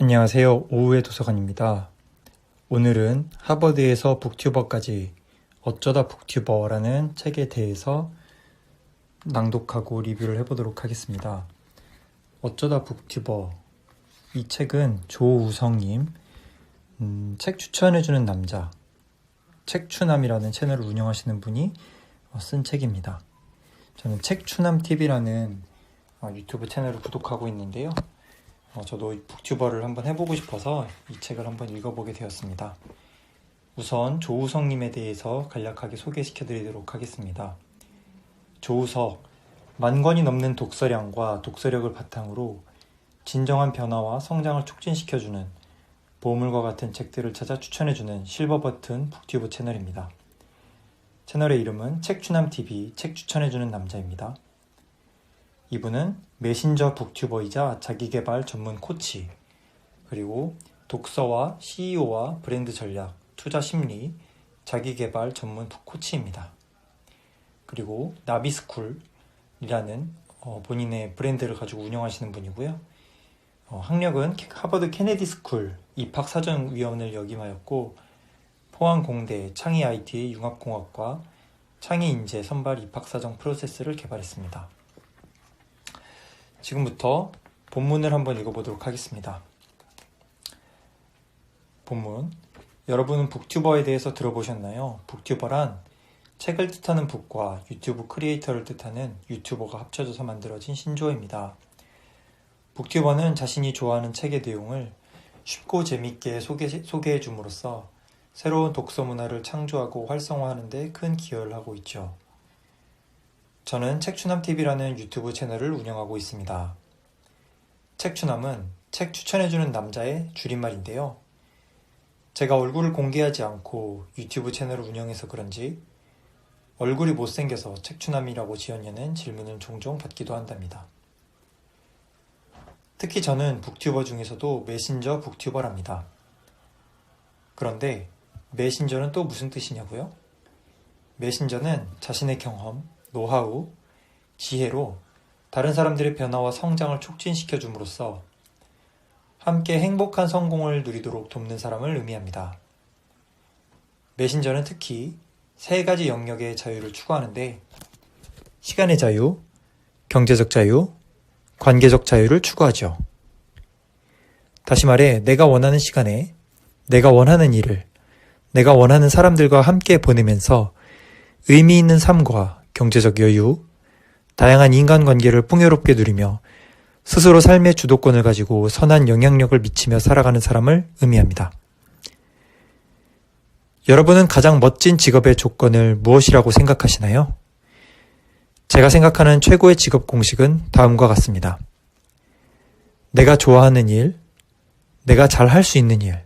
안녕하세요. 오후의 도서관입니다. 오늘은 하버드에서 북튜버까지 어쩌다 북튜버라는 책에 대해서 낭독하고 리뷰를 해보도록 하겠습니다. 어쩌다 북튜버, 이 책은 조우성님, 책 추천해주는 남자, 책추남이라는 채널을 운영하시는 분이 쓴 책입니다. 저는 책추남TV라는 유튜브 채널을 구독하고 있는데요. 저도 북튜버를 한번 해보고 싶어서 이 책을 한번 읽어보게 되었습니다. 우선 조우석님에 대해서 간략하게 소개시켜드리도록 하겠습니다. 조우석, 10,000권이 넘는 독서량과 독서력을 바탕으로 진정한 변화와 성장을 촉진시켜주는 보물과 같은 책들을 찾아 추천해주는 실버버튼 북튜브 채널입니다. 채널의 이름은 책추남TV, 책 추천해주는 남자입니다. 이분은 메신저 북튜버이자 자기개발 전문 코치, 그리고 독서와 CEO와 브랜드 전략, 투자 심리, 자기개발 전문 코치입니다. 그리고 나비스쿨이라는 본인의 브랜드를 가지고 운영하시는 분이고요. 학력은 하버드 케네디 스쿨 입학사정위원을 역임하였고 포항공대 창의-IT 융합공학과 창의인재 선발 입학사정 프로세스를 개발했습니다. 지금부터 본문을 한번 읽어보도록 하겠습니다. 본문. 여러분은 북튜버에 대해서 들어보셨나요? 북튜버란 책을 뜻하는 북과 유튜브 크리에이터를 뜻하는 유튜버가 합쳐져서 만들어진 신조어입니다. 북튜버는 자신이 좋아하는 책의 내용을 쉽고 재밌게 소개해 줌으로써 새로운 독서 문화를 창조하고 활성화하는 데 큰 기여를 하고 있죠. 저는 책추남TV라는 유튜브 채널을 운영하고 있습니다. 책추남은 책 추천해주는 남자의 줄임말인데요. 제가 얼굴을 공개하지 않고 유튜브 채널을 운영해서 그런지 얼굴이 못생겨서 책추남이라고 지었냐는 질문을 종종 받기도 한답니다. 특히 저는 북튜버 중에서도 메신저 북튜버랍니다. 그런데 메신저는 또 무슨 뜻이냐고요? 메신저는 자신의 경험, 노하우, 지혜로 다른 사람들의 변화와 성장을 촉진시켜 줌으로써 함께 행복한 성공을 누리도록 돕는 사람을 의미합니다. 메신저는 특히 3가지 영역의 자유를 추구하는데 시간의 자유, 경제적 자유, 관계적 자유를 추구하죠. 다시 말해 내가 원하는 시간에 내가 원하는 일을 내가 원하는 사람들과 함께 보내면서 의미 있는 삶과 경제적 여유, 다양한 인간관계를 풍요롭게 누리며 스스로 삶의 주도권을 가지고 선한 영향력을 미치며 살아가는 사람을 의미합니다. 여러분은 가장 멋진 직업의 조건을 무엇이라고 생각하시나요? 제가 생각하는 최고의 직업 공식은 다음과 같습니다. 내가 좋아하는 일, 내가 잘 할 수 있는 일,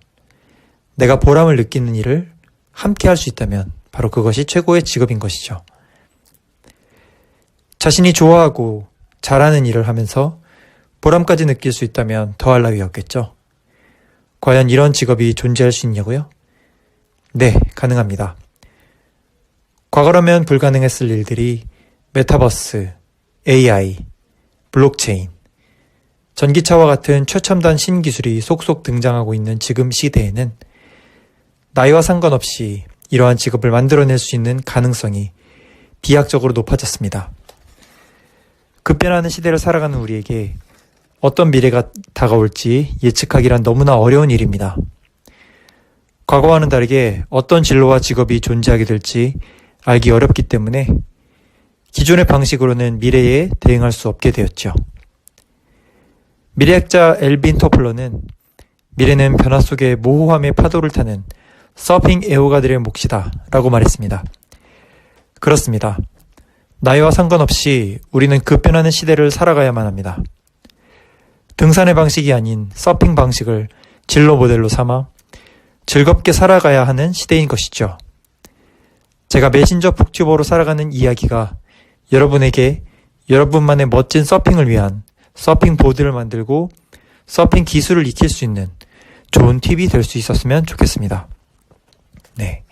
내가 보람을 느끼는 일을 함께 할 수 있다면 바로 그것이 최고의 직업인 것이죠. 자신이 좋아하고 잘하는 일을 하면서 보람까지 느낄 수 있다면 더할 나위 없겠죠. 과연 이런 직업이 존재할 수 있냐고요? 네, 가능합니다. 과거라면 불가능했을 일들이 메타버스, AI, 블록체인, 전기차와 같은 최첨단 신기술이 속속 등장하고 있는 지금 시대에는 나이와 상관없이 이러한 직업을 만들어낼 수 있는 가능성이 비약적으로 높아졌습니다. 급변하는 시대를 살아가는 우리에게 어떤 미래가 다가올지 예측하기란 너무나 어려운 일입니다. 과거와는 다르게 어떤 진로와 직업이 존재하게 될지 알기 어렵기 때문에 기존의 방식으로는 미래에 대응할 수 없게 되었죠. 미래학자 엘빈 토플러는 미래는 변화 속의 모호함의 파도를 타는 서핑 애호가들의 몫이다 라고 말했습니다. 그렇습니다. 나이와 상관없이 우리는 급변하는 시대를 살아가야만 합니다. 등산의 방식이 아닌 서핑 방식을 진로 모델로 삼아 즐겁게 살아가야 하는 시대인 것이죠. 제가 메신저 북튜버로 살아가는 이야기가 여러분에게 여러분만의 멋진 서핑을 위한 서핑 보드를 만들고 서핑 기술을 익힐 수 있는 좋은 팁이 될 수 있었으면 좋겠습니다. 네,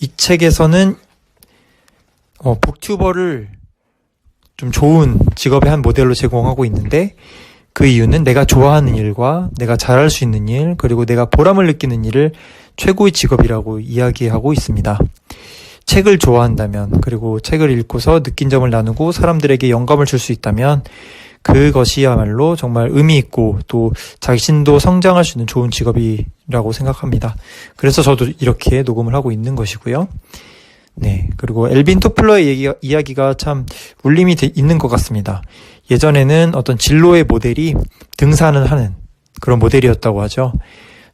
이 책에서는 북튜버를 좀 좋은 직업의 한 모델로 제공하고 있는데 그 이유는 내가 좋아하는 일과 내가 잘할 수 있는 일, 그리고 내가 보람을 느끼는 일을 최고의 직업이라고 이야기하고 있습니다. 책을 좋아한다면, 그리고 책을 읽고서 느낀 점을 나누고 사람들에게 영감을 줄 수 있다면 그것이야말로 정말 의미 있고 또 자신도 성장할 수 있는 좋은 직업이라고 생각합니다. 그래서 저도 이렇게 녹음을 하고 있는 것이고요. 네, 그리고 엘빈 토플러의 이야기가 참 울림이 있는 것 같습니다. 예전에는 어떤 진로의 모델이 등산을 하는 그런 모델이었다고 하죠.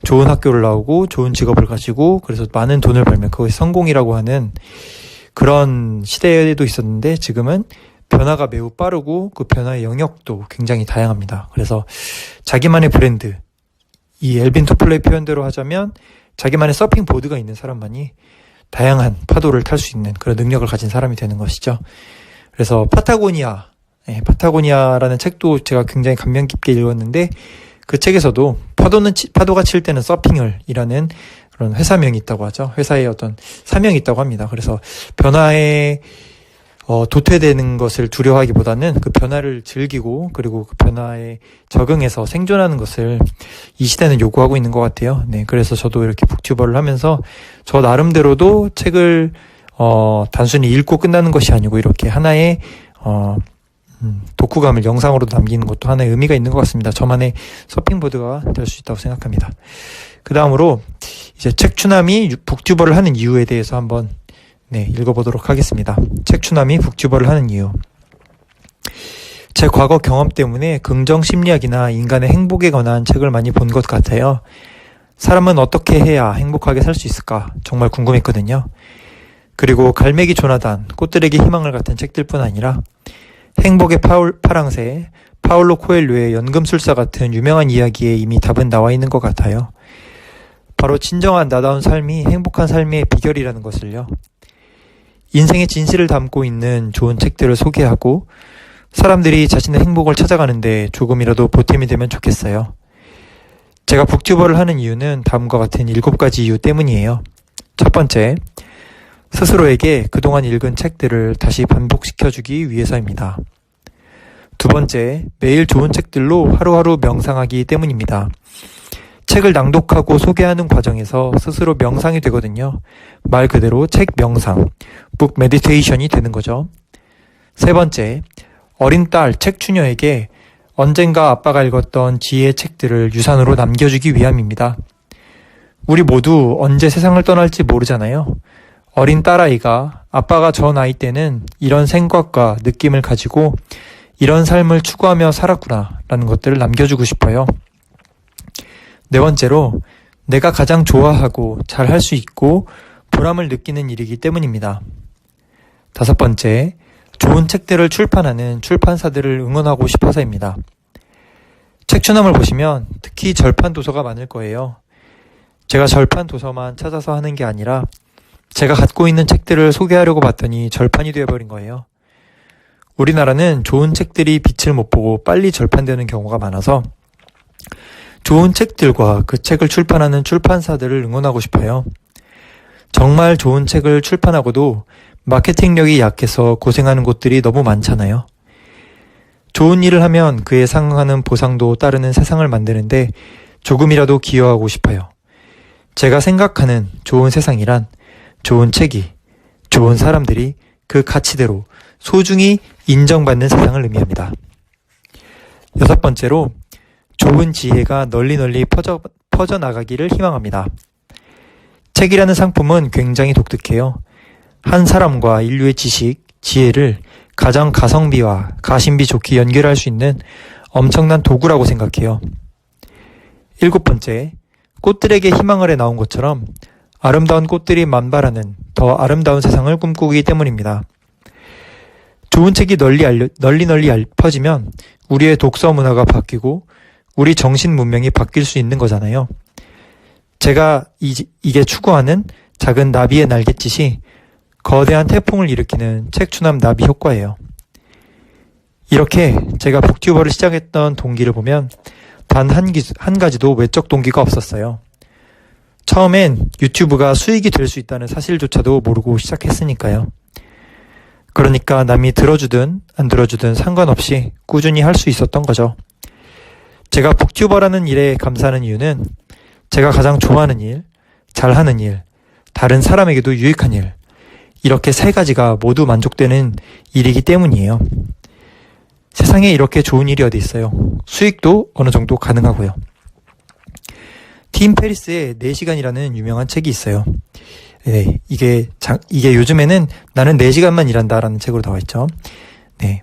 좋은 학교를 나오고 좋은 직업을 가지고 그래서 많은 돈을 벌면 그것이 성공이라고 하는 그런 시대에도 있었는데, 지금은 변화가 매우 빠르고 그 변화의 영역도 굉장히 다양합니다. 그래서 자기만의 브랜드, 이 엘빈 토플러의 표현대로 하자면 자기만의 서핑 보드가 있는 사람만이 다양한 파도를 탈 수 있는 그런 능력을 가진 사람이 되는 것이죠. 그래서 파타고니아라는 책도 제가 굉장히 감명 깊게 읽었는데, 그 책에서도 파도가 칠 때는 서핑을 이라는 그런 회사명이 있다고 하죠. 회사의 어떤 사명이 있다고 합니다. 그래서 변화에 도태되는 것을 두려워하기보다는 그 변화를 즐기고 그리고 그 변화에 적응해서 생존하는 것을 이 시대는 요구하고 있는 것 같아요. 네, 그래서 저도 이렇게 북튜버를 하면서 저 나름대로도 책을 단순히 읽고 끝나는 것이 아니고 이렇게 하나의 독후감을 영상으로 남기는 것도 하나의 의미가 있는 것 같습니다. 저만의 서핑보드가 될 수 있다고 생각합니다. 그 다음으로 이제 책추남이 북튜버를 하는 이유에 대해서 한번 읽어보도록 하겠습니다. 책추남이 북튜버를 하는 이유. 제 과거 경험 때문에 긍정심리학이나 인간의 행복에 관한 책을 많이 본 것 같아요. 사람은 어떻게 해야 행복하게 살 수 있을까 정말 궁금했거든요. 그리고 갈매기 조나단, 꽃들에게 희망을 같은 책들뿐 아니라 행복의 파랑새, 파울로 코엘료의 연금술사 같은 유명한 이야기에 이미 답은 나와 있는 것 같아요. 바로 진정한 나다운 삶이 행복한 삶의 비결이라는 것을요. 인생의 진실을 담고 있는 좋은 책들을 소개하고 사람들이 자신의 행복을 찾아가는데 조금이라도 보탬이 되면 좋겠어요. 제가 북튜버를 하는 이유는 다음과 같은 7가지 이유 때문이에요. 첫 번째, 스스로에게 그동안 읽은 책들을 다시 반복시켜주기 위해서입니다. 두 번째, 매일 좋은 책들로 하루하루 명상하기 때문입니다. 책을 낭독하고 소개하는 과정에서 스스로 명상이 되거든요. 말 그대로 책 명상, 북 메디테이션이 되는 거죠. 세 번째, 어린 딸 책추녀에게 언젠가 아빠가 읽었던 지혜의 책들을 유산으로 남겨주기 위함입니다. 우리 모두 언제 세상을 떠날지 모르잖아요. 어린 딸아이가 아빠가 저 나이 때는 이런 생각과 느낌을 가지고 이런 삶을 추구하며 살았구나 라는 것들을 남겨주고 싶어요. 네 번째로, 내가 가장 좋아하고 잘 할 수 있고 보람을 느끼는 일이기 때문입니다. 다섯 번째, 좋은 책들을 출판하는 출판사들을 응원하고 싶어서입니다. 책추남을 보시면 특히 절판 도서가 많을 거예요. 제가 절판 도서만 찾아서 하는 게 아니라 제가 갖고 있는 책들을 소개하려고 봤더니 절판이 되어버린 거예요. 우리나라는 좋은 책들이 빛을 못 보고 빨리 절판되는 경우가 많아서 좋은 책들과 그 책을 출판하는 출판사들을 응원하고 싶어요. 정말 좋은 책을 출판하고도 마케팅력이 약해서 고생하는 곳들이 너무 많잖아요. 좋은 일을 하면 그에 상응하는 보상도 따르는 세상을 만드는데 조금이라도 기여하고 싶어요. 제가 생각하는 좋은 세상이란 좋은 책이, 좋은 사람들이 그 가치대로 소중히 인정받는 세상을 의미합니다. 여섯 번째로, 좋은 지혜가 널리 퍼져나가기를 희망합니다. 책이라는 상품은 굉장히 독특해요. 한 사람과 인류의 지식, 지혜를 가장 가성비와 가심비 좋게 연결할 수 있는 엄청난 도구라고 생각해요. 일곱 번째, 꽃들에게 희망을 해 나온 것처럼 아름다운 꽃들이 만발하는 더 아름다운 세상을 꿈꾸기 때문입니다. 좋은 책이 널리 퍼지면 우리의 독서 문화가 바뀌고 우리 정신 문명이 바뀔 수 있는 거잖아요. 제가 이게 추구하는 작은 나비의 날갯짓이 거대한 태풍을 일으키는 책추남 나비 효과예요. 이렇게 제가 북튜버를 시작했던 동기를 보면 단 한 가지도 외적 동기가 없었어요. 처음엔 유튜브가 수익이 될 수 있다는 사실조차도 모르고 시작했으니까요. 그러니까 남이 들어주든 안 들어주든 상관없이 꾸준히 할 수 있었던 거죠. 제가 북튜버라는 일에 감사하는 이유는 제가 가장 좋아하는 일, 잘하는 일, 다른 사람에게도 유익한 일, 이렇게 세 가지가 모두 만족되는 일이기 때문이에요. 세상에 이렇게 좋은 일이 어디 있어요. 수익도 어느 정도 가능하고요. 팀 페리스의 4시간이라는 유명한 책이 있어요. 네, 이게 요즘에는 나는 4시간만 일한다라는 책으로 나와 있죠. 네.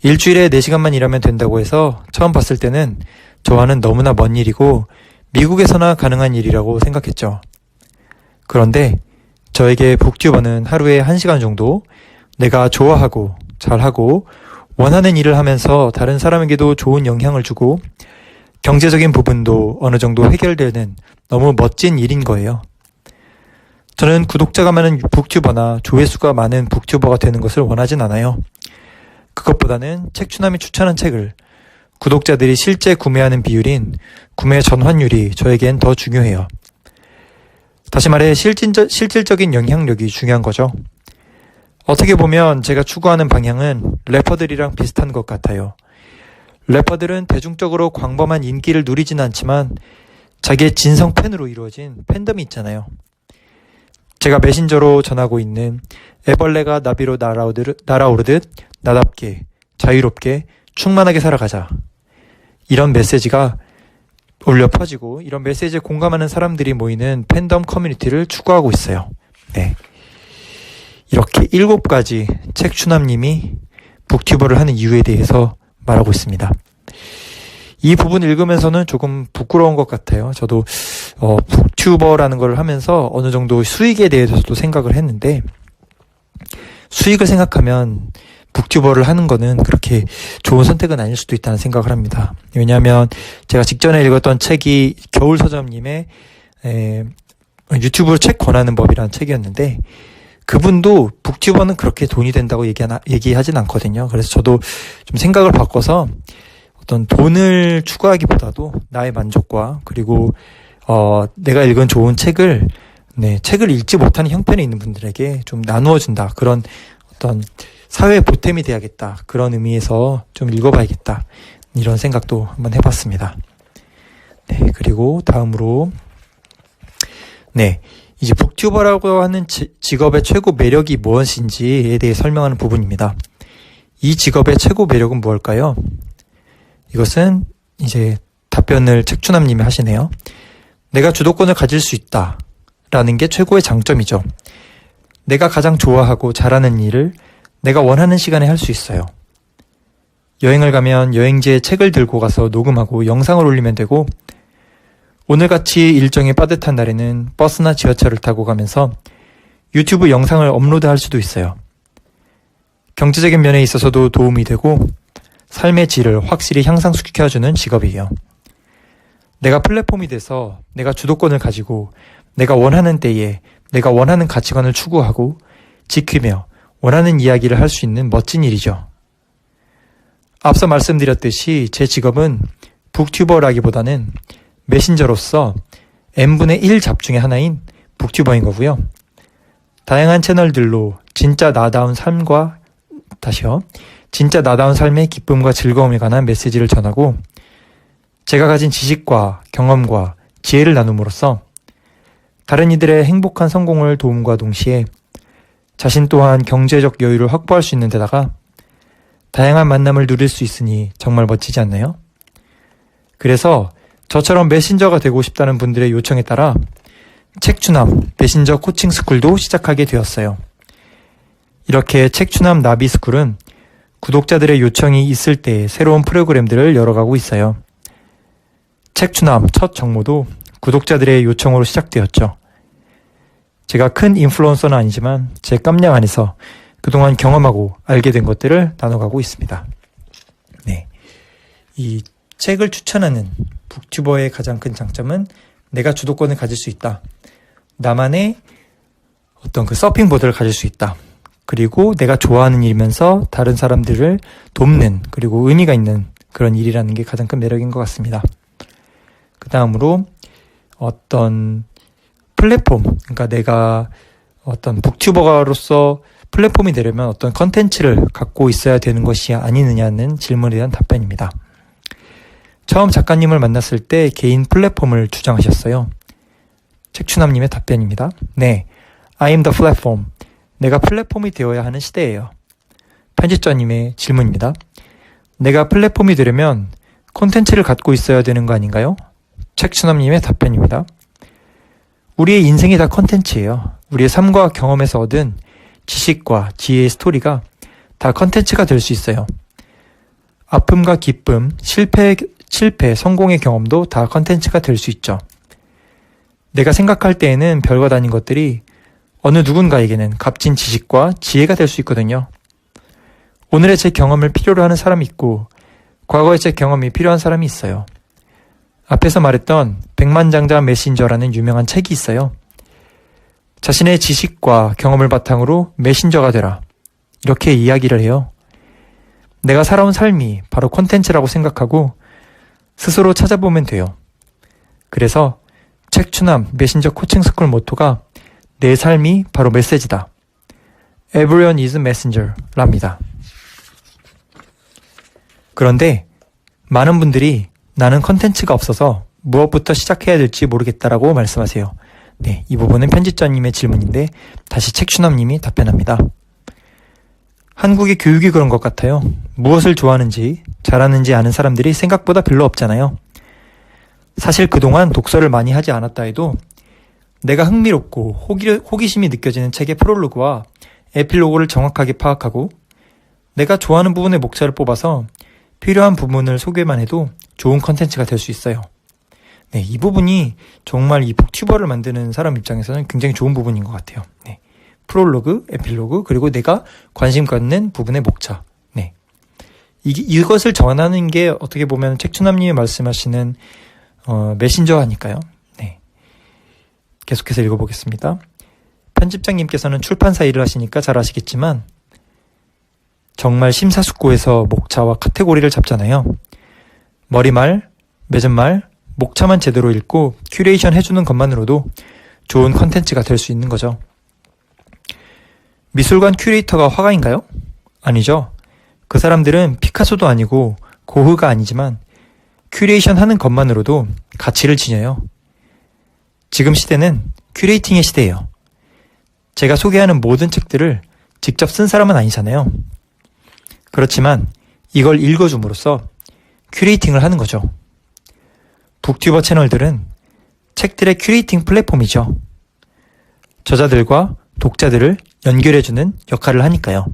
일주일에 4시간만 일하면 된다고 해서 처음 봤을 때는 저와는 너무나 먼 일이고 미국에서나 가능한 일이라고 생각했죠. 그런데 저에게 북튜버는 하루에 1시간 정도 내가 좋아하고 잘하고 원하는 일을 하면서 다른 사람에게도 좋은 영향을 주고 경제적인 부분도 어느 정도 해결되는 너무 멋진 일인 거예요. 저는 구독자가 많은 북튜버나 조회수가 많은 북튜버가 되는 것을 원하진 않아요. 그것보다는 책추남이 추천한 책을 구독자들이 실제 구매하는 비율인 구매 전환율이 저에겐 더 중요해요. 다시 말해 실질적인 영향력이 중요한 거죠. 어떻게 보면 제가 추구하는 방향은 래퍼들이랑 비슷한 것 같아요. 래퍼들은 대중적으로 광범한 인기를 누리진 않지만 자기의 진성 팬으로 이루어진 팬덤이 있잖아요. 제가 메신저로 전하고 있는 애벌레가 나비로 날아오르듯 나답게, 자유롭게, 충만하게 살아가자. 이런 메시지가 울려 퍼지고 이런 메시지에 공감하는 사람들이 모이는 팬덤 커뮤니티를 추구하고 있어요. 네. 이렇게 7가지 책추남님이 북튜버를 하는 이유에 대해서 말하고 있습니다. 이 부분 읽으면서는 조금 부끄러운 것 같아요. 저도 북튜버라는 걸 하면서 어느 정도 수익에 대해서도 생각을 했는데 수익을 생각하면 북튜버를 하는 거는 그렇게 좋은 선택은 아닐 수도 있다는 생각을 합니다. 왜냐하면 제가 직전에 읽었던 책이 겨울서점님의 유튜브로 책 권하는 법이라는 책이었는데 그분도 북튜버는 그렇게 돈이 된다고 얘기하진 않거든요. 그래서 저도 좀 생각을 바꿔서 어떤 돈을 추구하기보다도 나의 만족과 그리고 내가 읽은 좋은 책을 책을 읽지 못하는 형편에 있는 분들에게 좀 나누어준다. 그런 어떤 사회에 보탬이 돼야겠다. 그런 의미에서 좀 읽어봐야겠다. 이런 생각도 한번 해봤습니다. 네, 그리고 다음으로 이제 북튜버라고 하는 직업의 최고 매력이 무엇인지에 대해 설명하는 부분입니다. 이 직업의 최고 매력은 무엇일까요? 이것은 이제 답변을 책추남님이 하시네요. 내가 주도권을 가질 수 있다. 라는 게 최고의 장점이죠. 내가 가장 좋아하고 잘하는 일을 내가 원하는 시간에 할 수 있어요. 여행을 가면 여행지에 책을 들고 가서 녹음하고 영상을 올리면 되고 오늘같이 일정이 빠듯한 날에는 버스나 지하철을 타고 가면서 유튜브 영상을 업로드할 수도 있어요. 경제적인 면에 있어서도 도움이 되고 삶의 질을 확실히 향상시켜주는 직업이에요. 내가 플랫폼이 돼서 내가 주도권을 가지고 내가 원하는 때에 내가 원하는 가치관을 추구하고 지키며 원하는 이야기를 할 수 있는 멋진 일이죠. 앞서 말씀드렸듯이 제 직업은 북튜버라기보다는 메신저로서 n분의 1 잡중의 하나인 북튜버인 거고요. 다양한 채널들로 진짜 나다운 삶의 기쁨과 즐거움에 관한 메시지를 전하고 제가 가진 지식과 경험과 지혜를 나눔으로써 다른 이들의 행복한 성공을 도움과 동시에 자신 또한 경제적 여유를 확보할 수 있는 데다가 다양한 만남을 누릴 수 있으니 정말 멋지지 않나요? 그래서 저처럼 메신저가 되고 싶다는 분들의 요청에 따라 책추남 메신저 코칭 스쿨도 시작하게 되었어요. 이렇게 책추남 나비 스쿨은 구독자들의 요청이 있을 때 새로운 프로그램들을 열어가고 있어요. 책추남 첫 정모도 구독자들의 요청으로 시작되었죠. 제가 큰 인플루언서는 아니지만 제 깜냥 안에서 그동안 경험하고 알게 된 것들을 나눠가고 있습니다. 네, 이 책을 추천하는 북튜버의 가장 큰 장점은 내가 주도권을 가질 수 있다. 나만의 어떤 그 서핑보드를 가질 수 있다. 그리고 내가 좋아하는 일이면서 다른 사람들을 돕는 그리고 의미가 있는 그런 일이라는 게 가장 큰 매력인 것 같습니다. 그 다음으로 어떤 플랫폼, 그러니까 내가 어떤 북튜버로서 플랫폼이 되려면 어떤 컨텐츠를 갖고 있어야 되는 것이 아니느냐는 질문에 대한 답변입니다. 처음 작가님을 만났을 때 개인 플랫폼을 주장하셨어요. 책추남님의 답변입니다. 네, I am the platform. 내가 플랫폼이 되어야 하는 시대예요. 편집자님의 질문입니다. 내가 플랫폼이 되려면 콘텐츠를 갖고 있어야 되는 거 아닌가요? 책추남님의 답변입니다. 우리의 인생이 다 콘텐츠예요. 우리의 삶과 경험에서 얻은 지식과 지혜의 스토리가 다 콘텐츠가 될 수 있어요. 아픔과 기쁨, 실패, 성공의 경험도 다 콘텐츠가 될 수 있죠. 내가 생각할 때에는 별것 아닌 것들이 어느 누군가에게는 값진 지식과 지혜가 될 수 있거든요. 오늘의 제 경험을 필요로 하는 사람이 있고 과거의 제 경험이 필요한 사람이 있어요. 앞에서 말했던 백만장자 메신저라는 유명한 책이 있어요. 자신의 지식과 경험을 바탕으로 메신저가 되라. 이렇게 이야기를 해요. 내가 살아온 삶이 바로 콘텐츠라고 생각하고 스스로 찾아보면 돼요. 그래서 책추남 메신저 코칭 스쿨 모토가 내 삶이 바로 메시지다. Everyone is a messenger 랍니다. 그런데 많은 분들이 나는 컨텐츠가 없어서 무엇부터 시작해야 될지 모르겠다라고 말씀하세요. 네, 이 부분은 편집자님의 질문인데 다시 책추남님이 답변합니다. 한국의 교육이 그런 것 같아요. 무엇을 좋아하는지 잘하는지 아는 사람들이 생각보다 별로 없잖아요. 사실 그동안 독서를 많이 하지 않았다 해도 내가 흥미롭고 호기심이 느껴지는 책의 프롤로그와 에필로그를 정확하게 파악하고 내가 좋아하는 부분의 목차를 뽑아서 필요한 부분을 소개만 해도 좋은 컨텐츠가 될 수 있어요. 네, 이 부분이 정말 이 북튜버를 만드는 사람 입장에서는 굉장히 좋은 부분인 것 같아요. 네, 프롤로그, 에필로그, 그리고 내가 관심 갖는 부분의 목차. 네, 이것을 전하는 게 어떻게 보면 책추남님이 말씀하시는 메신저 하니까요. 네, 계속해서 읽어보겠습니다. 편집장님께서는 출판사 일을 하시니까 잘 아시겠지만 정말 심사숙고해서 목차와 카테고리를 잡잖아요. 머리말, 맺은말, 목차만 제대로 읽고 큐레이션 해주는 것만으로도 좋은 컨텐츠가 될 수 있는 거죠. 미술관 큐레이터가 화가인가요? 아니죠. 그 사람들은 피카소도 아니고 고흐가 아니지만 큐레이션 하는 것만으로도 가치를 지녀요. 지금 시대는 큐레이팅의 시대예요. 제가 소개하는 모든 책들을 직접 쓴 사람은 아니잖아요. 그렇지만 이걸 읽어줌으로써 큐레이팅을 하는 거죠. 북튜버 채널들은 책들의 큐레이팅 플랫폼이죠. 저자들과 독자들을 연결해주는 역할을 하니까요.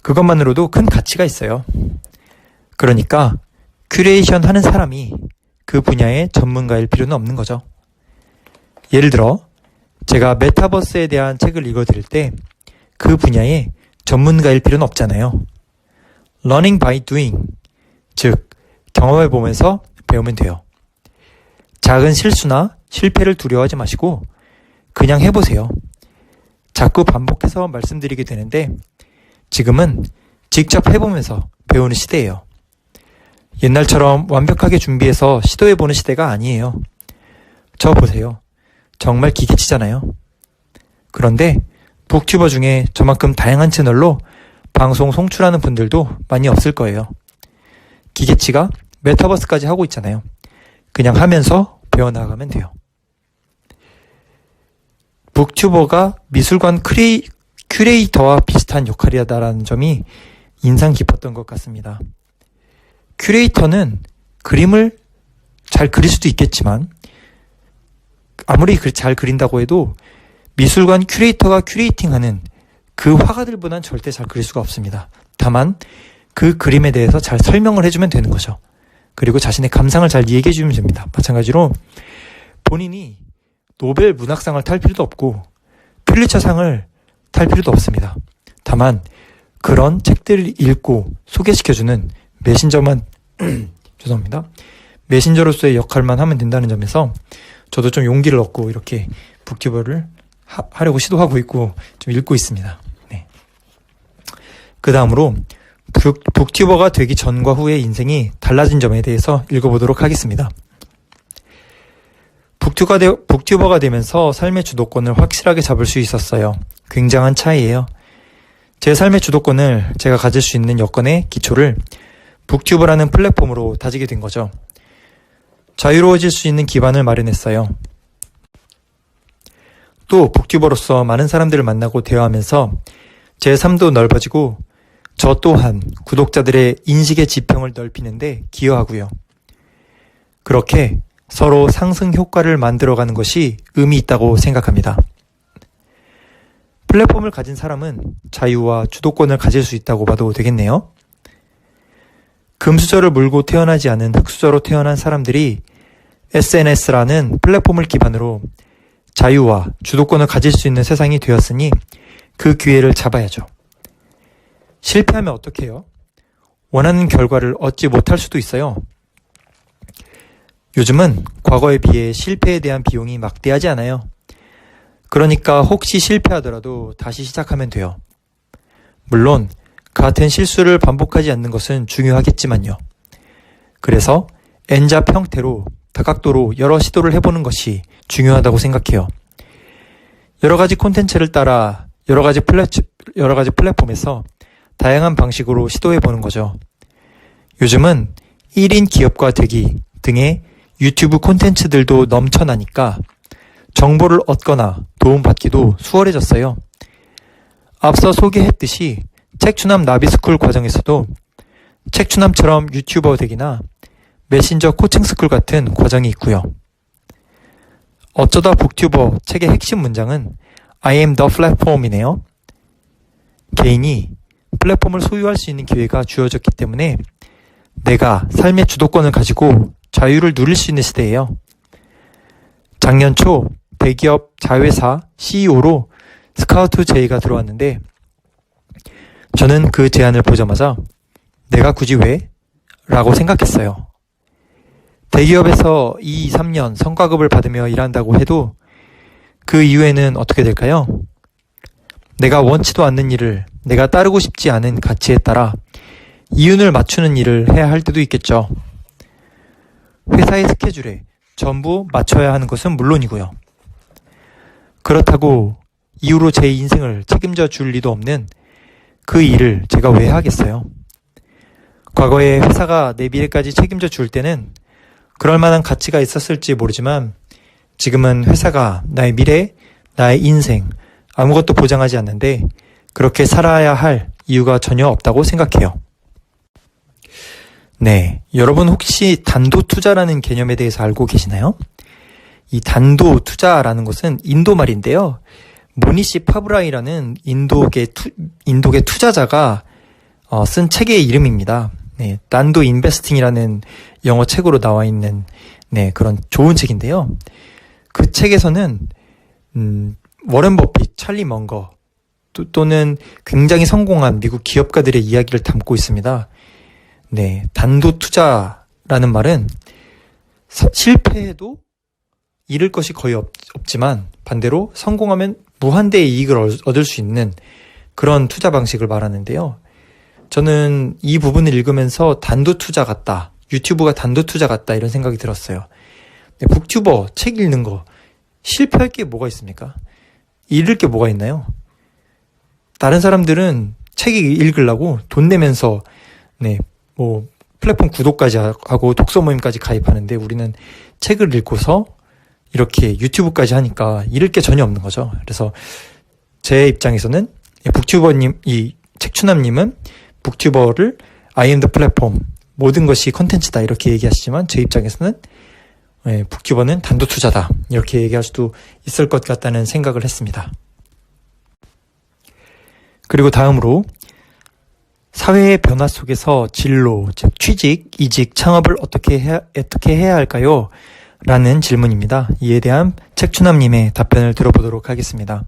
그것만으로도 큰 가치가 있어요. 그러니까 큐레이션 하는 사람이 그 분야의 전문가일 필요는 없는 거죠. 예를 들어 제가 메타버스에 대한 책을 읽어드릴 때 그 분야의 전문가일 필요는 없잖아요. Learning by doing, 즉 경험해보면서 배우면 돼요. 작은 실수나 실패를 두려워하지 마시고 그냥 해보세요. 자꾸 반복해서 말씀드리게 되는데 지금은 직접 해보면서 배우는 시대예요. 옛날처럼 완벽하게 준비해서 시도해보는 시대가 아니에요. 저 보세요. 정말 기계치잖아요. 그런데 북튜버 중에 저만큼 다양한 채널로 방송 송출하는 분들도 많이 없을 거예요. 기계치가 메타버스까지 하고 있잖아요. 그냥 하면서 배워나가면 돼요. 북튜버가 미술관 큐레이터와 비슷한 역할이다라는 점이 인상 깊었던 것 같습니다. 큐레이터는 그림을 잘 그릴 수도 있겠지만 아무리 잘 그린다고 해도 미술관 큐레이터가 큐레이팅하는 그 화가들보다는 절대 잘 그릴 수가 없습니다. 다만 그 그림에 대해서 잘 설명을 해주면 되는 거죠. 그리고 자신의 감상을 잘 얘기해 주면 됩니다. 마찬가지로 본인이 노벨 문학상을 탈 필요도 없고 퓰리처상을 탈 필요도 없습니다. 다만 그런 책들을 읽고 소개시켜주는 메신저만 죄송합니다. 메신저로서의 역할만 하면 된다는 점에서 저도 좀 용기를 얻고 이렇게 북튜버를 하려고 시도하고 있고 좀 읽고 있습니다. 네. 그 다음으로 북튜버가 되기 전과 후의 인생이 달라진 점에 대해서 읽어보도록 하겠습니다. 북튜버가 되면서 삶의 주도권을 확실하게 잡을 수 있었어요. 굉장한 차이예요. 제 삶의 주도권을 제가 가질 수 있는 여건의 기초를 북튜브라는 플랫폼으로 다지게 된 거죠. 자유로워질 수 있는 기반을 마련했어요. 또 북튜버로서 많은 사람들을 만나고 대화하면서 제 삶도 넓어지고 저 또한 구독자들의 인식의 지평을 넓히는데 기여하고요. 그렇게 서로 상승 효과를 만들어가는 것이 의미 있다고 생각합니다. 플랫폼을 가진 사람은 자유와 주도권을 가질 수 있다고 봐도 되겠네요. 금수저를 물고 태어나지 않은 흙수저로 태어난 사람들이 SNS라는 플랫폼을 기반으로 자유와 주도권을 가질 수 있는 세상이 되었으니 그 기회를 잡아야죠. 실패하면 어떻게 해요? 원하는 결과를 얻지 못할 수도 있어요. 요즘은 과거에 비해 실패에 대한 비용이 막대하지 않아요. 그러니까 혹시 실패하더라도 다시 시작하면 돼요. 물론 같은 실수를 반복하지 않는 것은 중요하겠지만요. 그래서 N잡 형태로 다각도로 여러 시도를 해보는 것이 중요하다고 생각해요. 여러 가지 콘텐츠를 따라 여러 가지 플랫폼에서 다양한 방식으로 시도해보는 거죠. 요즘은 1인 기업가 되기 등의 유튜브 콘텐츠들도 넘쳐나니까 정보를 얻거나 도움받기도 수월해졌어요. 앞서 소개했듯이 책추남 나비스쿨 과정에서도 책추남처럼 유튜버 되기나 메신저 코칭스쿨 같은 과정이 있고요. 어쩌다 북튜버 책의 핵심 문장은 I am the platform이네요. 개인이 플랫폼을 소유할 수 있는 기회가 주어졌기 때문에 내가 삶의 주도권을 가지고 자유를 누릴 수 있는 시대예요. 작년 초 대기업 자회사 CEO로 스카우트 제의가 들어왔는데 저는 그 제안을 보자마자 내가 굳이 왜? 라고 생각했어요. 대기업에서 2, 3년 성과급을 받으며 일한다고 해도 그 이후에는 어떻게 될까요? 내가 원치도 않는 일을 내가 따르고 싶지 않은 가치에 따라 이윤을 맞추는 일을 해야 할 때도 있겠죠. 회사의 스케줄에 전부 맞춰야 하는 것은 물론이고요. 그렇다고 이후로 제 인생을 책임져 줄 리도 없는 그 일을 제가 왜 하겠어요? 과거에 회사가 내 미래까지 책임져 줄 때는 그럴 만한 가치가 있었을지 모르지만 지금은 회사가 나의 미래, 나의 인생 아무것도 보장하지 않는데 그렇게 살아야 할 이유가 전혀 없다고 생각해요. 네, 여러분 혹시 단도 투자라는 개념에 대해서 알고 계시나요? 이 단도 투자라는 것은 인도 말인데요. 모니시 파브라이라는 인도계 투자자가 쓴 책의 이름입니다. 네, 단도 인베스팅이라는 영어 책으로 나와 있는 그런 좋은 책인데요. 그 책에서는 워렌 버핏, 찰리 먼거 또는 굉장히 성공한 미국 기업가들의 이야기를 담고 있습니다. 네, 단도 투자라는 말은 실패해도 잃을 것이 거의 없지만 반대로 성공하면 무한대의 이익을 얻을 수 있는 그런 투자 방식을 말하는데요. 저는 이 부분을 읽으면서 단도 투자 같다, 유튜브가 단도 투자 같다 이런 생각이 들었어요. 네, 북튜버 책 읽는 거 실패할 게 뭐가 있습니까? 잃을 게 뭐가 있나요? 다른 사람들은 책 읽으려고 돈 내면서 플랫폼 구독까지 하고 독서 모임까지 가입하는데 우리는 책을 읽고서 이렇게 유튜브까지 하니까 잃을 게 전혀 없는 거죠. 그래서 제 입장에서는 북튜버님, 이 책추남님은 북튜버를 I am the platform, 모든 것이 콘텐츠다 이렇게 얘기하시지만 제 입장에서는 북튜버는 단도 투자다 이렇게 얘기할 수도 있을 것 같다는 생각을 했습니다. 그리고 다음으로 사회의 변화 속에서 진로, 즉 취직, 이직, 창업을 어떻게 해야 할까요? 라는 질문입니다. 이에 대한 책추남님의 답변을 들어보도록 하겠습니다.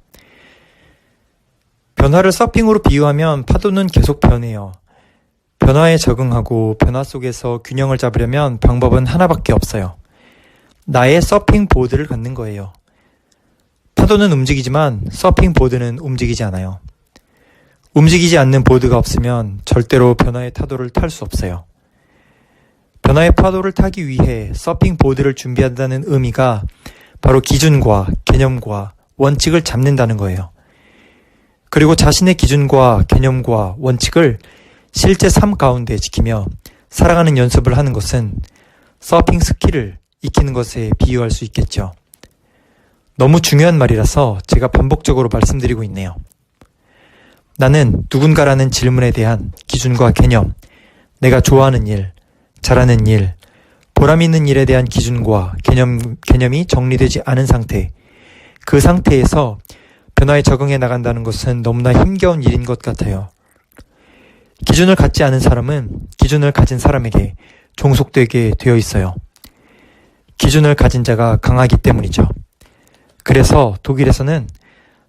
변화를 서핑으로 비유하면 파도는 계속 변해요. 변화에 적응하고 변화 속에서 균형을 잡으려면 방법은 하나밖에 없어요. 나의 서핑 보드를 갖는 거예요. 파도는 움직이지만 서핑 보드는 움직이지 않아요. 움직이지 않는 보드가 없으면 절대로 변화의 파도를 탈 수 없어요. 변화의 파도를 타기 위해 서핑 보드를 준비한다는 의미가 바로 기준과 개념과 원칙을 잡는다는 거예요. 그리고 자신의 기준과 개념과 원칙을 실제 삶 가운데 지키며 살아가는 연습을 하는 것은 서핑 스킬을 익히는 것에 비유할 수 있겠죠. 너무 중요한 말이라서 제가 반복적으로 말씀드리고 있네요. 나는 누군가라는 질문에 대한 기준과 개념, 내가 좋아하는 일, 잘하는 일, 보람 있는 일에 대한 기준과 개념이 정리되지 않은 상태, 그 상태에서 변화에 적응해 나간다는 것은 너무나 힘겨운 일인 것 같아요. 기준을 갖지 않은 사람은 기준을 가진 사람에게 종속되게 되어 있어요. 기준을 가진 자가 강하기 때문이죠. 그래서 독일에서는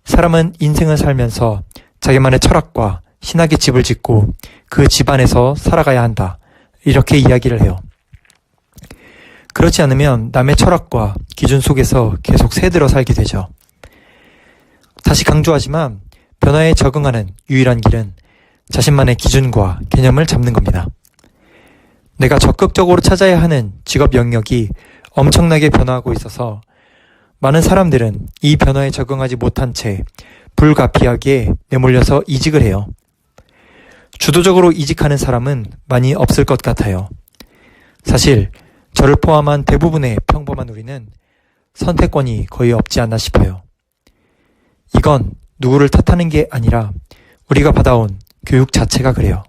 사람은 인생을 살면서 자기만의 철학과 신학의 집을 짓고 그 집 안에서 살아가야 한다. 이렇게 이야기를 해요. 그렇지 않으면 남의 철학과 기준 속에서 계속 새들어 살게 되죠. 다시 강조하지만 변화에 적응하는 유일한 길은 자신만의 기준과 개념을 잡는 겁니다. 내가 적극적으로 찾아야 하는 직업 영역이 엄청나게 변화하고 있어서 많은 사람들은 이 변화에 적응하지 못한 채 불가피하게 내몰려서 이직을 해요. 주도적으로 이직하는 사람은 많이 없을 것 같아요. 사실 저를 포함한 대부분의 평범한 우리는 선택권이 거의 없지 않나 싶어요. 이건 누구를 탓하는 게 아니라 우리가 받아온 교육 자체가 그래요.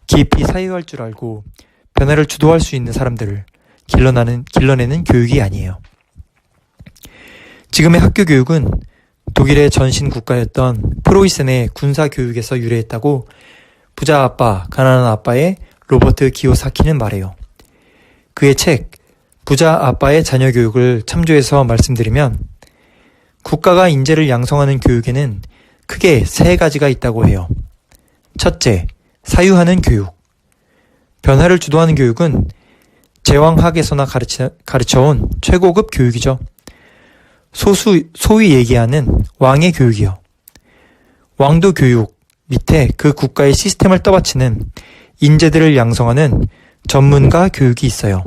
깊이 사유할 줄 알고 변화를 주도할 수 있는 사람들을 길러내는 교육이 아니에요. 지금의 학교 교육은 독일의 전신 국가였던 프로이센의 군사 교육에서 유래했다고 부자 아빠, 가난한 아빠의 로버트 기요사키는 말해요. 그의 책 부자 아빠의 자녀 교육을 참조해서 말씀드리면 국가가 인재를 양성하는 교육에는 크게 세 가지가 있다고 해요. 첫째, 사유하는 교육. 변화를 주도하는 교육은 제왕학에서나 가르쳐온 최고급 교육이죠. 소위 얘기하는 왕의 교육이요. 왕도 교육 밑에 그 국가의 시스템을 떠받치는 인재들을 양성하는 전문가 교육이 있어요.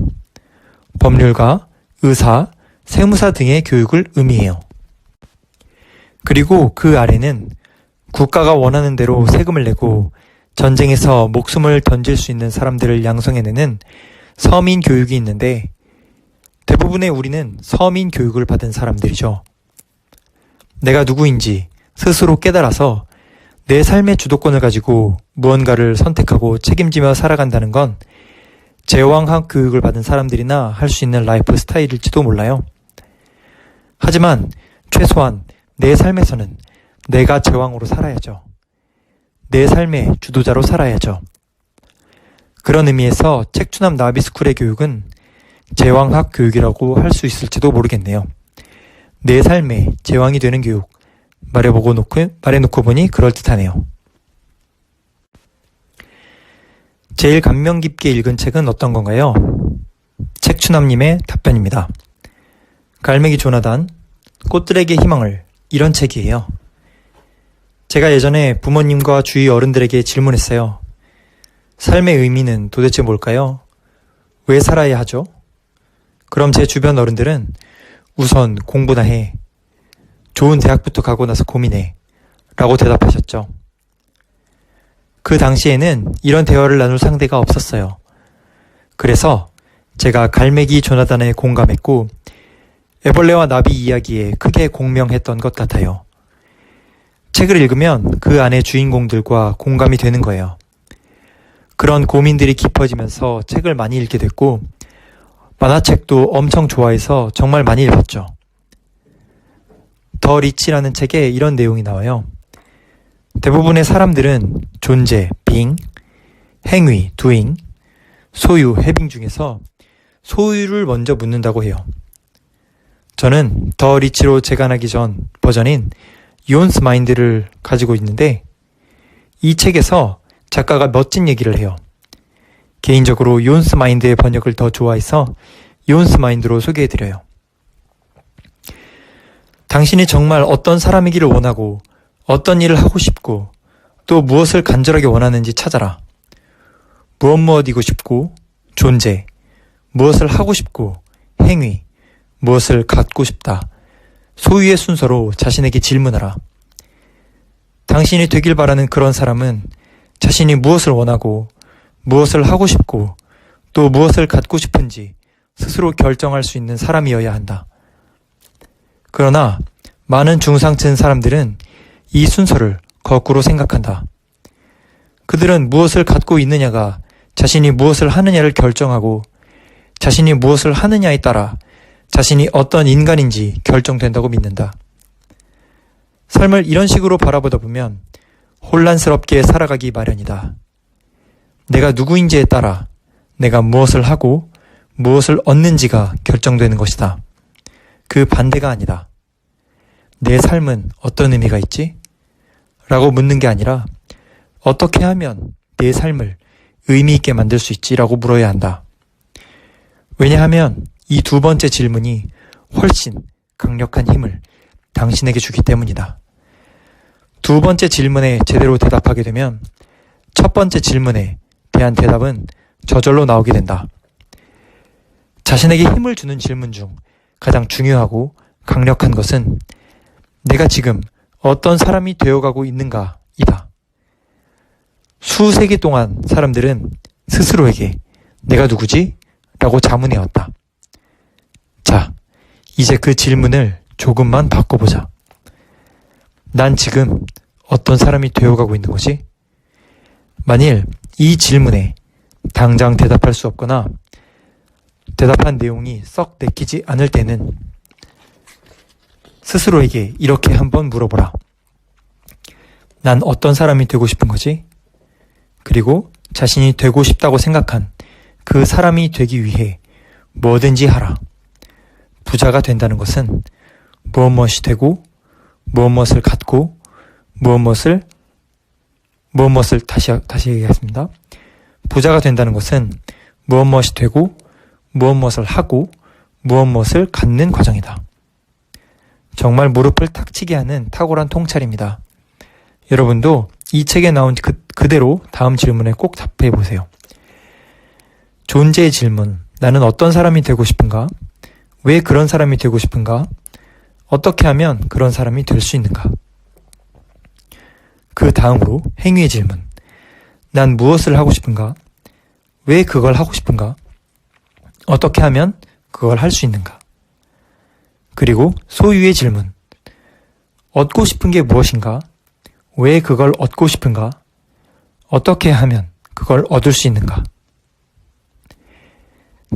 법률가, 의사, 세무사 등의 교육을 의미해요. 그리고 그 아래는 국가가 원하는 대로 세금을 내고 전쟁에서 목숨을 던질 수 있는 사람들을 양성해내는 서민 교육이 있는데 대부분의 우리는 서민 교육을 받은 사람들이죠. 내가 누구인지 스스로 깨달아서 내 삶의 주도권을 가지고 무언가를 선택하고 책임지며 살아간다는 건 제왕학 교육을 받은 사람들이나 할 수 있는 라이프 스타일일지도 몰라요. 하지만 최소한 내 삶에서는 내가 제왕으로 살아야죠. 내 삶의 주도자로 살아야죠. 그런 의미에서 책추남 나비스쿨의 교육은 제왕학 교육이라고 할 수 있을지도 모르겠네요. 내 삶의 제왕이 되는 교육, 말해놓고 보니 그럴듯하네요. 제일 감명 깊게 읽은 책은 어떤 건가요? 책추남님의 답변입니다. 갈매기 조나단, 꽃들에게 희망을, 이런 책이에요. 제가 예전에 부모님과 주위 어른들에게 질문했어요. 삶의 의미는 도대체 뭘까요? 왜 살아야 하죠? 그럼 제 주변 어른들은 우선 공부나 해. 좋은 대학부터 가고 나서 고민해. 라고 대답하셨죠. 그 당시에는 이런 대화를 나눌 상대가 없었어요. 그래서 제가 갈매기 조나단에 공감했고 애벌레와 나비 이야기에 크게 공명했던 것 같아요. 책을 읽으면 그 안의 주인공들과 공감이 되는 거예요. 그런 고민들이 깊어지면서 책을 많이 읽게 됐고 만화책도 엄청 좋아해서 정말 많이 읽었죠. 더 리치라는 책에 이런 내용이 나와요. 대부분의 사람들은 존재, being, 행위, doing, 소유, having 중에서 소유를 먼저 묻는다고 해요. 저는 더 리치로 재간하기 전 버전인 이온스 마인드를 가지고 있는데 이 책에서 작가가 멋진 얘기를 해요. 개인적으로 이온스 마인드의 번역을 더 좋아해서 이온스 마인드로 소개해드려요. 당신이 정말 어떤 사람이기를 원하고 어떤 일을 하고 싶고 또 무엇을 간절하게 원하는지 찾아라. 무엇이고 싶고 존재, 무엇을 하고 싶고 행위, 무엇을 갖고 싶다. 소유의 순서로 자신에게 질문하라. 당신이 되길 바라는 그런 사람은 자신이 무엇을 원하고 무엇을 하고 싶고 또 무엇을 갖고 싶은지 스스로 결정할 수 있는 사람이어야 한다. 그러나 많은 중상층 사람들은 이 순서를 거꾸로 생각한다. 그들은 무엇을 갖고 있느냐가 자신이 무엇을 하느냐를 결정하고 자신이 무엇을 하느냐에 따라 자신이 어떤 인간인지 결정된다고 믿는다. 삶을 이런 식으로 바라보다 보면 혼란스럽게 살아가기 마련이다. 내가 누구인지에 따라 내가 무엇을 하고 무엇을 얻는지가 결정되는 것이다. 그 반대가 아니다. 내 삶은 어떤 의미가 있지? 라고 묻는 게 아니라 어떻게 하면 내 삶을 의미 있게 만들 수 있지? 라고 물어야 한다. 왜냐하면 이 두 번째 질문이 훨씬 강력한 힘을 당신에게 주기 때문이다. 두 번째 질문에 제대로 대답하게 되면 첫 번째 질문에 대한 대답은 저절로 나오게 된다. 자신에게 힘을 주는 질문 중 가장 중요하고 강력한 것은 내가 지금 어떤 사람이 되어가고 있는가이다. 수세기 동안 사람들은 스스로에게 내가 누구지? 라고 자문해왔다. 자, 이제 그 질문을 조금만 바꿔보자. 난 지금 어떤 사람이 되어가고 있는 거지? 만일 이 질문에 당장 대답할 수 없거나 대답한 내용이 썩 내키지 않을 때는 스스로에게 이렇게 한번 물어보라. 난 어떤 사람이 되고 싶은 거지? 그리고 자신이 되고 싶다고 생각한 그 사람이 되기 위해 뭐든지 하라. 부자가 된다는 것은 무엇이 되고 무엇을 갖고 무엇을 다시 얘기하겠습니다. 부자가 된다는 것은 무엇이 되고 무엇을 하고 무엇을 갖는 과정이다. 정말 무릎을 탁 치게 하는 탁월한 통찰입니다. 여러분도 이 책에 나온 그대로 다음 질문에 꼭 답해 보세요. 존재의 질문, 나는 어떤 사람이 되고 싶은가? 왜 그런 사람이 되고 싶은가? 어떻게 하면 그런 사람이 될 수 있는가? 그 다음으로 행위의 질문, 난 무엇을 하고 싶은가? 왜 그걸 하고 싶은가? 어떻게 하면 그걸 할 수 있는가? 그리고 소유의 질문, 얻고 싶은 게 무엇인가? 왜 그걸 얻고 싶은가? 어떻게 하면 그걸 얻을 수 있는가?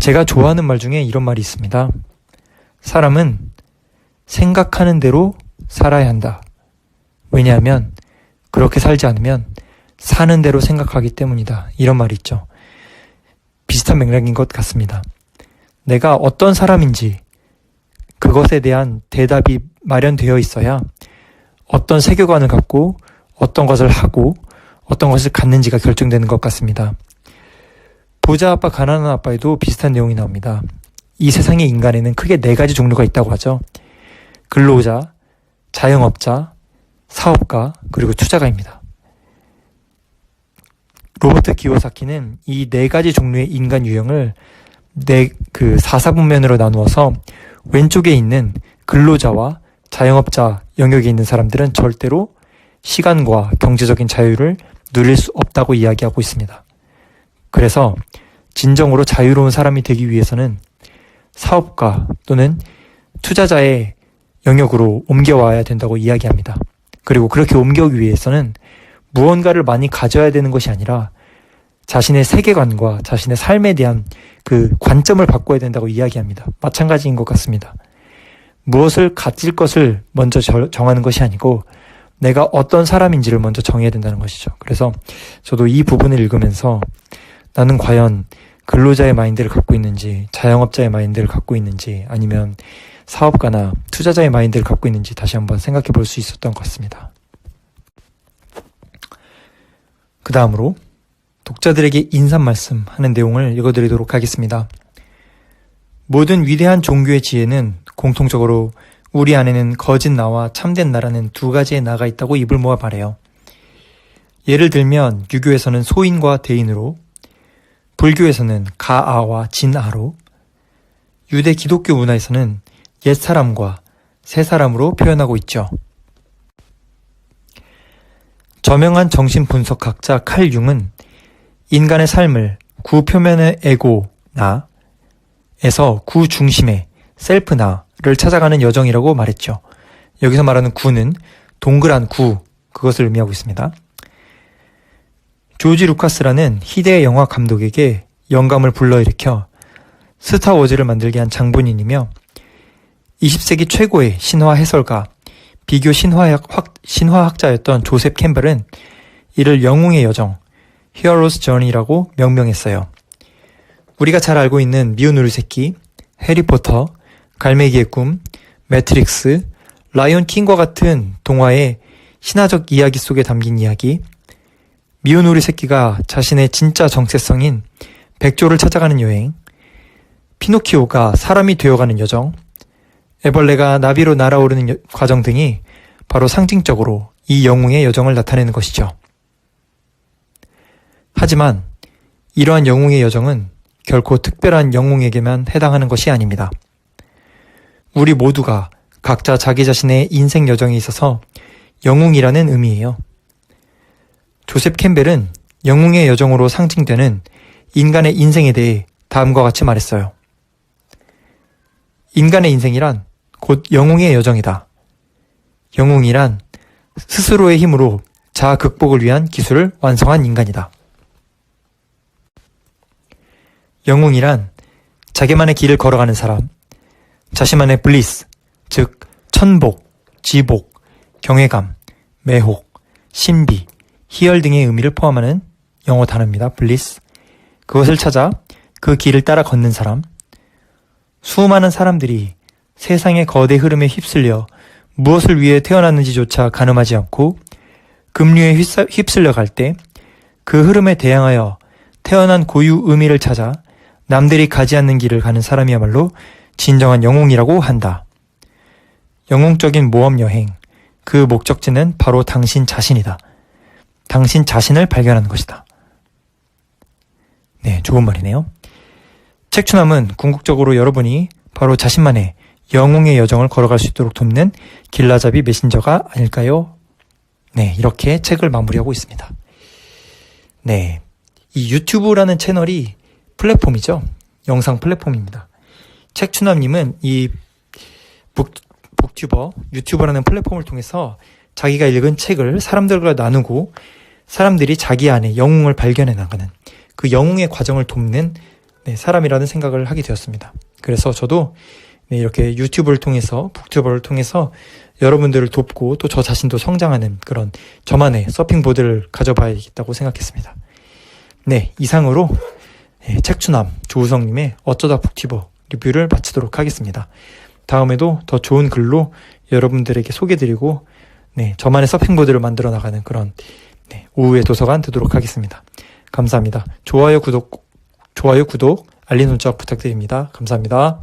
제가 좋아하는 말 중에 이런 말이 있습니다. 사람은 생각하는 대로 살아야 한다. 왜냐하면 그렇게 살지 않으면 사는 대로 생각하기 때문이다. 이런 말이 있죠. 비슷한 맥락인 것 같습니다. 내가 어떤 사람인지 그것에 대한 대답이 마련되어 있어야 어떤 세계관을 갖고 어떤 것을 하고 어떤 것을 갖는지가 결정되는 것 같습니다. 부자 아빠, 가난한 아빠에도 비슷한 내용이 나옵니다. 이 세상의 인간에는 크게 4가지 종류가 있다고 하죠. 근로자, 자영업자, 사업가, 그리고 투자가입니다. 로버트 기요사키는 이 4가지 종류의 인간 유형을 4사분면으로 나누어서 왼쪽에 있는 근로자와 자영업자 영역에 있는 사람들은 절대로 시간과 경제적인 자유를 누릴 수 없다고 이야기하고 있습니다. 그래서 진정으로 자유로운 사람이 되기 위해서는 사업가 또는 투자자의 영역으로 옮겨와야 된다고 이야기합니다. 그리고 그렇게 옮겨오기 위해서는 무언가를 많이 가져야 되는 것이 아니라 자신의 세계관과 자신의 삶에 대한 그 관점을 바꿔야 된다고 이야기합니다. 마찬가지인 것 같습니다. 무엇을 가질 것을 먼저 정하는 것이 아니고 내가 어떤 사람인지를 먼저 정해야 된다는 것이죠. 그래서 저도 이 부분을 읽으면서 나는 과연 근로자의 마인드를 갖고 있는지, 자영업자의 마인드를 갖고 있는지, 아니면 사업가나 투자자의 마인드를 갖고 있는지 다시 한번 생각해 볼 수 있었던 것 같습니다. 그 다음으로 독자들에게 인사 말씀하는 내용을 읽어드리도록 하겠습니다. 모든 위대한 종교의 지혜는 공통적으로 우리 안에는 거짓 나와 참된 나라는 2가지의 나가 있다고 입을 모아 말해요. 예를 들면 유교에서는 소인과 대인으로, 불교에서는 가아와 진아로, 유대 기독교 문화에서는 옛사람과 새사람으로 표현하고 있죠. 저명한 정신분석학자 칼 융은 인간의 삶을 구 표면의 에고, 나, 에서 구 중심의 셀프 나를 찾아가는 여정이라고 말했죠. 여기서 말하는 구는 동그란 구, 그것을 의미하고 있습니다. 조지 루카스라는 희대의 영화 감독에게 영감을 불러일으켜 스타워즈를 만들게 한 장본인이며 20세기 최고의 신화 해설가, 비교 신화학자였던 조셉 캠벨은 이를 영웅의 여정, Hero's Journey라고 명명했어요. 우리가 잘 알고 있는 미운 우리 새끼, 해리포터, 갈매기의 꿈, 매트릭스, 라이온 킹과 같은 동화의 신화적 이야기 속에 담긴 이야기, 미운 우리 새끼가 자신의 진짜 정체성인 백조를 찾아가는 여행, 피노키오가 사람이 되어가는 여정, 애벌레가 나비로 날아오르는 과정 등이 바로 상징적으로 이 영웅의 여정을 나타내는 것이죠. 하지만 이러한 영웅의 여정은 결코 특별한 영웅에게만 해당하는 것이 아닙니다. 우리 모두가 각자 자기 자신의 인생 여정에 있어서 영웅이라는 의미예요. 조셉 캠벨은 영웅의 여정으로 상징되는 인간의 인생에 대해 다음과 같이 말했어요. 인간의 인생이란 곧 영웅의 여정이다. 영웅이란 스스로의 힘으로 자아 극복을 위한 기술을 완성한 인간이다. 영웅이란 자기만의 길을 걸어가는 사람, 자신만의 블리스, 즉 천복, 지복, 경외감, 매혹, 신비, 희열 등의 의미를 포함하는 영어 단어입니다. 블리스. 그것을 찾아 그 길을 따라 걷는 사람. 수많은 사람들이 세상의 거대 흐름에 휩쓸려 무엇을 위해 태어났는지조차 가늠하지 않고 급류에 휩쓸려 갈 때 그 흐름에 대항하여 태어난 고유 의미를 찾아 남들이 가지 않는 길을 가는 사람이야말로 진정한 영웅이라고 한다. 영웅적인 모험 여행, 그 목적지는 바로 당신 자신이다. 당신 자신을 발견하는 것이다. 네, 좋은 말이네요. 책추남은 궁극적으로 여러분이 바로 자신만의 영웅의 여정을 걸어갈 수 있도록 돕는 길라잡이 메신저가 아닐까요? 네, 이렇게 책을 마무리하고 있습니다. 네, 이 유튜브라는 채널이 플랫폼이죠. 영상 플랫폼입니다. 책추남님은 이 북튜버, 유튜버라는 플랫폼을 통해서 자기가 읽은 책을 사람들과 나누고 사람들이 자기 안에 영웅을 발견해 나가는 그 영웅의 과정을 돕는 사람이라는 생각을 하게 되었습니다. 그래서 저도 이렇게 유튜브를 통해서, 북튜버를 통해서 여러분들을 돕고 또 저 자신도 성장하는 그런 저만의 서핑보드를 가져봐야겠다고 생각했습니다. 네, 이상으로 책추남 조우성님의 어쩌다 북튜버 리뷰를 마치도록 하겠습니다. 다음에도 더 좋은 글로 여러분들에게 소개드리고 저만의 서핑보드를 만들어 나가는 그런 오후의 도서관 되도록 하겠습니다. 감사합니다. 좋아요, 구독, 알림 설정 부탁드립니다. 감사합니다.